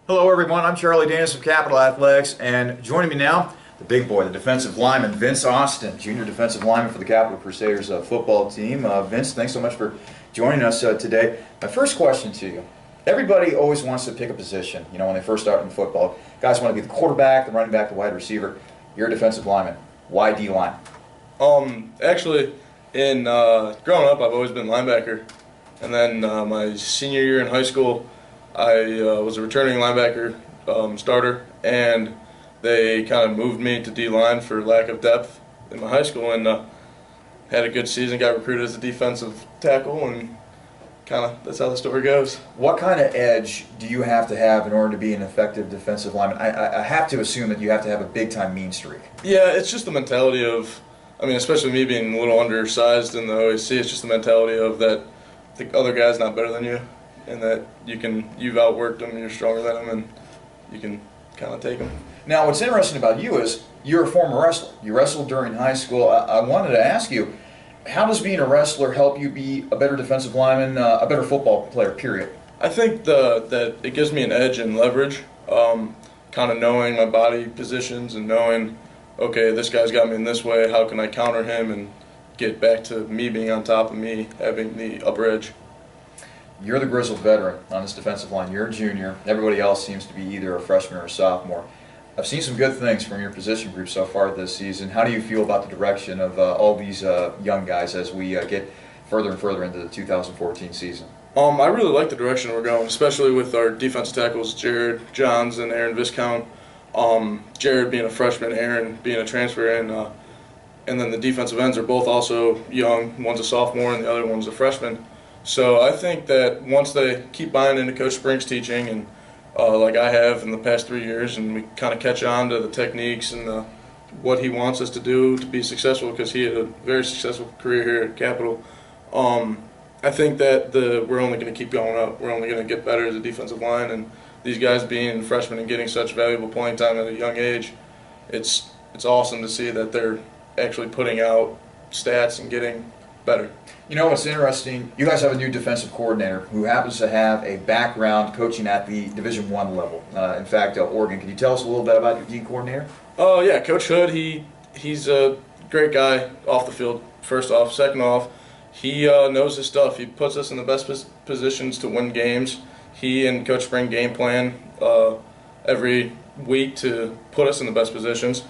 Hello everyone, I'm Charlie Danis of Capital Athletics, and joining me now, the big boy, the defensive lineman, Vince Austin, junior defensive lineman for the Capital Crusaders football team. Vince, thanks so much for joining us today. My first question to you, everybody always wants to pick a position, when they first start in football. Guys want to be the quarterback, the running back, the wide receiver. You're a defensive lineman. Why D-line? Actually, in growing up, I've always been linebacker. And then my senior year in high school, I was a returning linebacker starter, and they kind of moved me to D-line for lack of depth in my high school, and had a good season, got recruited as a defensive tackle, and kind of that's how the story goes. What kind of edge do you have to have in order to be an effective defensive lineman? I have to assume that you have to have a big-time mean streak. Yeah, it's just the mentality of, especially me being a little undersized in the OAC, it's just the mentality of that the other guy's not better than you, and that you've outworked them, you're stronger than them, and you can kind of take them. Now, what's interesting about you is you're a former wrestler. You wrestled during high school. I wanted to ask you, how does being a wrestler help you be a better defensive lineman, a better football player, period? I think that it gives me an edge and leverage, kind of knowing my body positions and knowing, okay, this guy's got me in this way, how can I counter him and get back to me being on top of me, having the upper edge. You're the grizzled veteran on this defensive line. You're a junior. Everybody else seems to be either a freshman or a sophomore. I've seen some good things from your position group so far this season. How do you feel about the direction of all these young guys as we get further and further into the 2014 season? I really like the direction we're going, especially with our defensive tackles, Jared Johns and Aaron Viscount. Jared being a freshman, Aaron being a transfer, and then the defensive ends are both also young. One's a sophomore and the other one's a freshman. So I think that once they keep buying into Coach Spring's teaching, and like I have in the past 3 years, and we kind of catch on to the techniques and what he wants us to do to be successful, because he had a very successful career here at Capital, I think that we're only going to keep going up. We're only going to get better as a defensive line, and these guys being freshmen and getting such valuable playing time at a young age, it's awesome to see that they're actually putting out stats and getting better. You know what's interesting? You guys have a new defensive coordinator who happens to have a background coaching at the Division I level. In fact, Oregon. Can you tell us a little bit about your D coordinator? Oh yeah, Coach Hood. He's a great guy off the field. First off, second off, he knows his stuff. He puts us in the best positions to win games. He and Coach Spring game plan every week to put us in the best positions.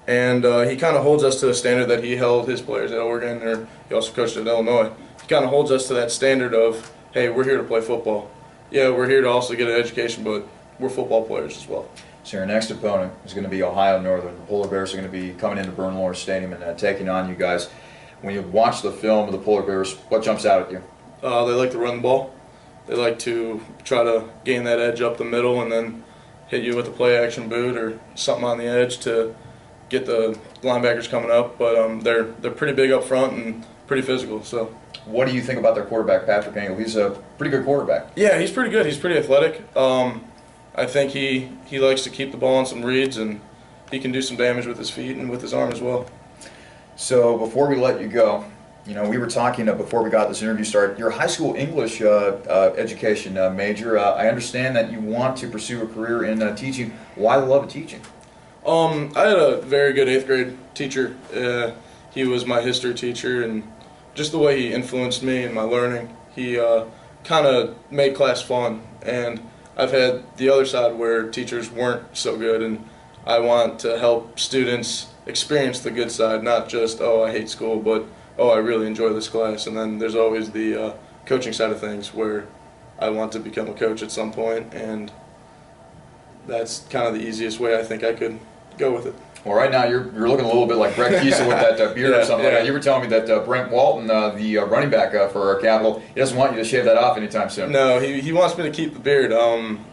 And he kind of holds us to a standard that he held his players at Oregon, or he also coached at Illinois. He kind of holds us to that standard of, hey, we're here to play football. Yeah, we're here to also get an education, but we're football players as well. So your next opponent is going to be Ohio Northern. The Polar Bears are going to be coming into Bernlohr Stadium and taking on you guys. When you watch the film of the Polar Bears, what jumps out at you? They like to run the ball. They like to try to gain that edge up the middle and then hit you with a play-action boot or something on the edge to get the linebackers coming up, but they're pretty big up front and pretty physical. So, what do you think about their quarterback, Patrick Engel? He's a pretty good quarterback. Yeah, he's pretty good. He's pretty athletic. I think he likes to keep the ball on some reads, and he can do some damage with his feet and with his arm as well. So before we let you go, we were talking before we got this interview started. You're a high school English education major. I understand that you want to pursue a career in teaching. Why the love of teaching? I had a very good 8th grade teacher. He was my history teacher, and just the way he influenced me in my learning, he kind of made class fun. And I've had the other side where teachers weren't so good, and I want to help students experience the good side, not just, oh, I hate school, but, oh, I really enjoy this class. And then there's always the coaching side of things where I want to become a coach at some point, and that's kind of the easiest way I think I could go with it. Well, right now you're looking a little bit like Brett Kiesel with that beard or something like that. You were telling me that Brent Walton, the running back for Capital, he doesn't want you to shave that off anytime soon. No, he wants me to keep the beard.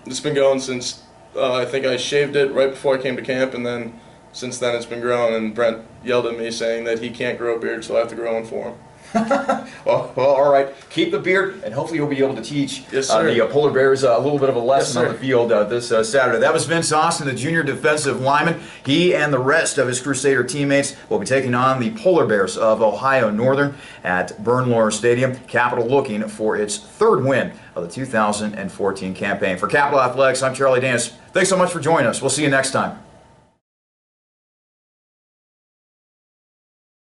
It's been going since I think I shaved it right before I came to camp, and then since then it's been growing, and Brent yelled at me saying that he can't grow a beard, so I have to grow one for him. Well, all right. Keep the beard, and hopefully you'll be able to teach Yes, sir. the Polar Bears a little bit of a lesson Yes, on sir. the field this Saturday. That was Vince Austin, the junior defensive lineman. He and the rest of his Crusader teammates will be taking on the Polar Bears of Ohio Northern at Bernlohr Stadium. Capital looking for its third win of the 2014 campaign. For Capital Athletics, I'm Charlie Danis. Thanks so much for joining us. We'll see you next time.